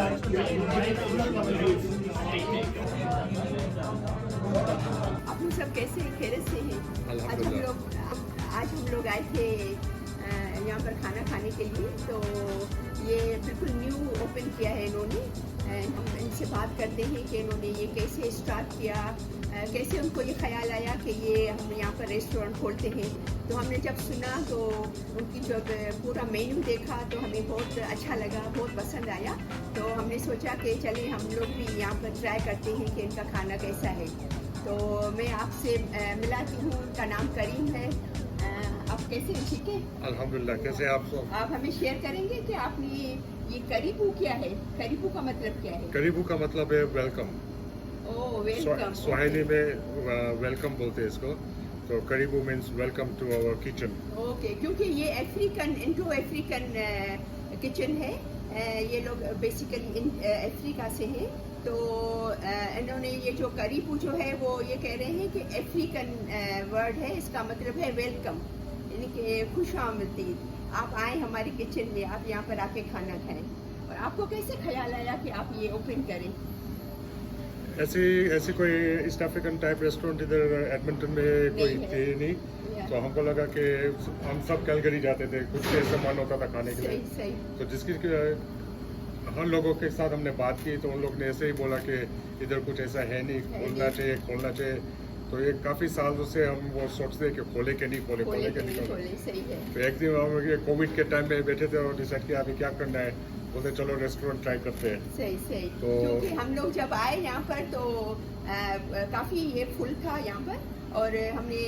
आप लोग सब कैसे हैं? खैरियत से हैं? आज हम लोग आए थे यहाँ पर खाना खाने के लिए। तो ये बिल्कुल न्यू ओपन किया है इन्होंने। हम इनसे बात करते हैं कि इन्होंने ये कैसे स्टार्ट किया, कैसे उनको ये ख्याल आया कि ये हम यहाँ पर रेस्टोरेंट खोलते हैं। तो हमने जब सुना तो उनकी जब पूरा मेन्यू देखा तो हमें बहुत अच्छा लगा, बहुत पसंद आया। तो हमने सोचा कि चले हम लोग भी यहाँ पर ट्राई करते हैं कि इनका खाना कैसा है। तो मैं आपसे मिलाती हूँ। उनका नाम करीम है। आप कैसे हैं? ठीक है, अल्हम्दुलिल्लाह। कैसे आप सब? आप हमें शेयर करेंगे कि आपने ये करीबू क्या है? करीबू का मतलब क्या है? करीबू का मतलब है वेलकम। Oh, welcome. स्वाहिली में वेलकम बोलते हैं इसको। तो करीबू means welcome to our kitchen. Okay, क्योंकि ये इंडो अफ्रीकन किचन है। ये लोग बेसिकली अफ्रीका से हैं। तो इन्होंने ये जो करीबू जो है वो ये कह रहे हैं कि अफ्रीकन वर्ड है, इसका मतलब है वेलकम, यानी कि खुश आमदीद। आप आए हमारी किचन में, आप यहाँ पर आके खाना खाएं। और आपको कैसे ख्याल आया कि आप ये ओपन करें? ऐसी कोई ईस्ट अफ्रीकन टाइप रेस्टोरेंट इधर एडमिंटन में कोई थी नहीं। तो हमको लगा कि हम सब कैलगरी जाते थे, कुछ ऐसा मन होता था खाने के लिए। सही। तो जिसकी हर लोगों के साथ हमने बात की तो उन लोग ने ऐसे ही बोला कि इधर कुछ ऐसा है नहीं, खोलना चाहिए। तो ये काफ़ी सालों से हम वो सोचते हैं कि खोले के नहीं खोले। सही है। तो एक दिन हम ये कोविड के टाइम में बैठे थे और डिसाइड किया अभी क्या करना है। बोलते चलो रेस्टोरेंट ट्राई करते हैं। सही। तो क्योंकि हम लोग जब आए यहाँ पर तो काफ़ी ये फुल था यहाँ पर। और हमने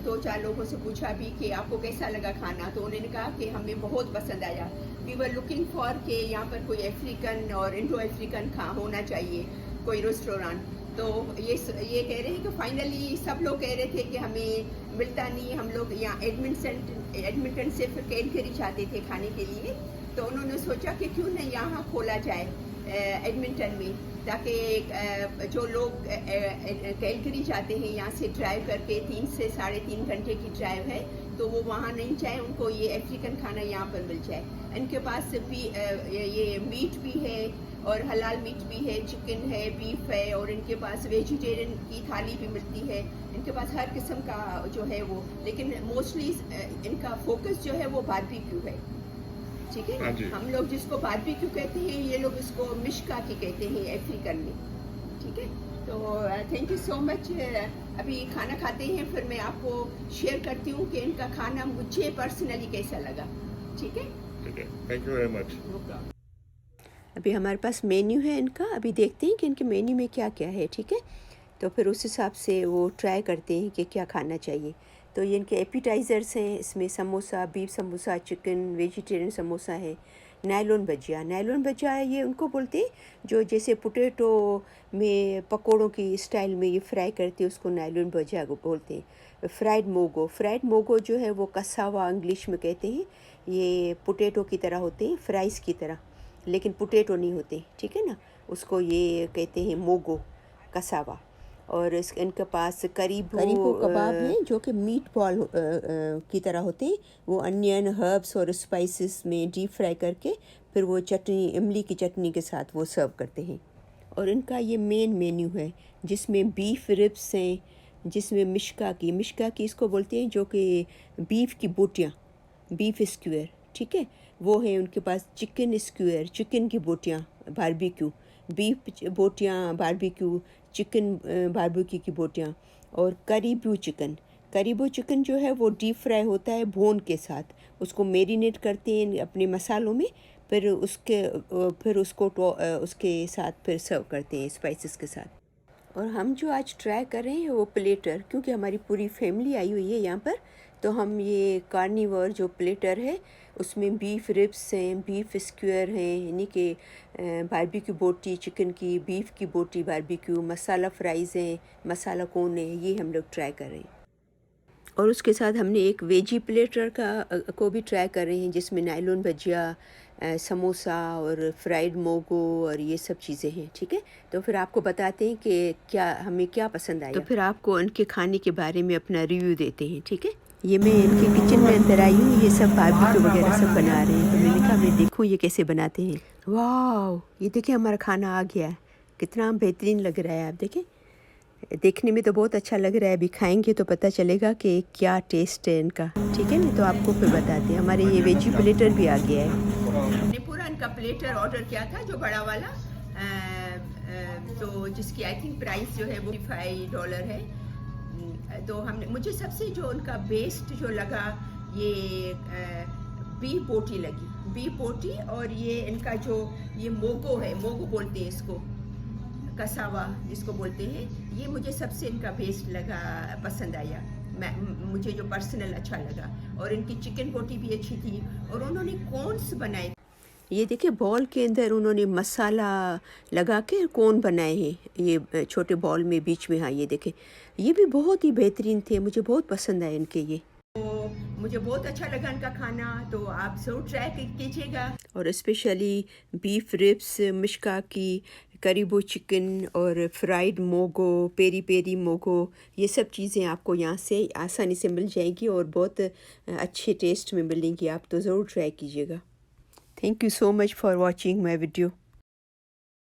2-4 लोगों से पूछा भी कि आपको कैसा लगा खाना। तो उन्होंने कहा कि हमें बहुत पसंद आया। वी वर लुकिंग फॉर कि यहाँ पर कोई अफ्रीकन और इंडो अफ्रीकन होना चाहिए कोई रेस्टोरेंट। तो ये कह रहे हैं कि फाइनली सब लोग कह रहे थे कि हमें मिलता नहीं। हम लोग यहाँ एडमिंटन से फिर कैलगरी चाहते थे खाने के लिए। तो उन्होंने सोचा कि क्यों न यहाँ खोला जाए एडमिंटन में, ताकि जो लोग कैलगरी जाते हैं यहाँ से ड्राइव करके 3 से 3.5 घंटे की ड्राइव है, तो वो वहाँ नहीं जाए, उनको ये अफ्रीकन खाना यहाँ पर मिल जाए। इनके पास भी ये मीट भी है और हलाल मीट भी है, चिकन है, बीफ है, और इनके पास वेजिटेरियन की थाली भी मिलती है। इनके पास हर किस्म का जो है वो, लेकिन मोस्टली इनका फोकस जो है वो बारबेक्यू है। ठीक है, हम लोग जिसको बारबेक्यू कहते हैं, ये लोग इसको मिश्का की कहते हैं अफ्रीकन में। ठीक है, तो थैंक यू सो मच। अभी खाना खाते हैं, फिर मैं आपको शेयर करती हूँ कि इनका खाना मुझे पर्सनली कैसा लगा। ठीक है, थैंक यू वेरी मच। अभी हमारे पास मेन्यू है इनका। अभी देखते हैं कि इनके मेन्यू में क्या क्या है। ठीक है, तो फिर उस हिसाब से वो ट्राई करते हैं कि क्या खाना चाहिए। तो ये इनके एपिटाइज़र्स हैं। इसमें samosa, beef samosa, chicken, vegetarian samosa है, नायलॉन भजिया है। ये उनको बोलते हैं जो जैसे पोटैटो में पकोड़ों की स्टाइल में ये फ्राई करते हैं, उसको नायलॉन भजिया बोलते हैं। फ्राइड मोगो जो है वो कसावा इंग्लिश में कहते हैं। ये पोटैटो की तरह होते हैं, फ्राइज़ की तरह, लेकिन पोटैटो नहीं होते। ठीक है ना, उसको ये कहते हैं मोगो, कसावा। और इनके पास करीबू कबाब हैं जो कि मीट बॉल की तरह होते हैं। वो अनियन, हर्ब्स और स्पाइसेस में डीप फ्राई करके फिर वो चटनी, इमली की चटनी के साथ वो सर्व करते हैं। और इनका ये मेन मेन्यू है जिसमें बीफ रिब्स हैं, जिसमें मिश्का की इसको बोलते हैं, जो कि बीफ की बोटियाँ, बीफ स्क्वेयर। ठीक है, वो है उनके पास। चिकन स्क्वेयर, चिकन की बोटियाँ बारबेक्यू, बीफ बोटियाँ बारबेक्यू, चिकन बारबेक्यू की बोटियाँ। और करीबू चिकन जो है वो डीप फ्राई होता है भून के साथ। उसको मैरिनेट करते हैं अपने मसालों में, फिर उसको उसके साथ फिर सर्व करते हैं स्पाइसेस के साथ। और हम जो आज ट्राई कर रहे हैं वो प्लेटर, क्योंकि हमारी पूरी फैमिली आई हुई है यहाँ पर, तो हम ये कार्निवर जो प्लेटर है उसमें बीफ रिब्स हैं, बीफ स्क्वेयर हैं, यानी कि बारबेक्यू बोटी चिकन की, बीफ की बोटी बारबेक्यू, मसाला फ्राइज़ हैं, मसाला कोन है, ये हम लोग ट्राई कर रहे हैं। और उसके साथ हमने एक वेजी प्लेटर को भी ट्राई कर रहे हैं, जिसमें नायलॉन भजिया, समोसा और फ्राइड मोगो और ये सब चीज़ें हैं। ठीक है, तो फिर आपको बताते हैं कि हमें क्या पसंद आया, तो फिर आपको उनके खाने के बारे में अपना रिव्यू देते हैं। ठीक है, ये मैं इनके किचन में अंदर आई हूँ, ये सब बारबेक्यू वगैरह सब बना रहे हैं, तो मैंने इनका मैं देखूँ ये कैसे बनाते हैं। वाह, ये देखिए हमारा खाना आ गया है, कितना बेहतरीन लग रहा है। आप देखें, देखने में तो बहुत अच्छा लग रहा है, अभी खाएंगे तो पता चलेगा कि क्या टेस्ट है इनका। ठीक है ना, तो आपको फिर बताते हैं। हमारे ये वेजी प्लेटर भी आ गया है। हमने पूरा इनका प्लेटर ऑर्डर किया था, जो बड़ा वाला, तो जिसकी आई थिंक प्राइस जो है वो $5 है। तो हमने, मुझे सबसे जो उनका बेस्ट जो लगा ये बीफ बोटी लगी, बीफ बोटी। और ये इनका जो ये मोगो है, मोगो बोलते हैं इसको, कसावा जिसको बोलते हैं, ये मुझे सबसे इनका बेस्ट लगा, पसंद आया। मुझे जो पर्सनल अच्छा लगा। और इनकी चिकन बोटी भी अच्छी थी। और उन्होंने कॉर्न्स बनाए, ये देखिए बॉल के अंदर उन्होंने मसाला लगा के कौन बनाए हैं, ये छोटे बॉल में बीच में। हाँ, ये देखें, ये भी बहुत ही बेहतरीन थे, मुझे बहुत पसंद आए इनके ये। तो मुझे बहुत अच्छा लगा इनका खाना, तो आप ज़रूर ट्राई कीजिएगा। और स्पेशली बीफ रिब्स, मिश्का की करीबो चिकन और फ्राइड मोगो, पेरी पेरी मोगो, ये सब चीज़ें आपको यहाँ से आसानी से मिल जाएंगी और बहुत अच्छे टेस्ट में मिलेंगी। आप तो ज़रूर ट्राई कीजिएगा। Thank you so much for watching my video.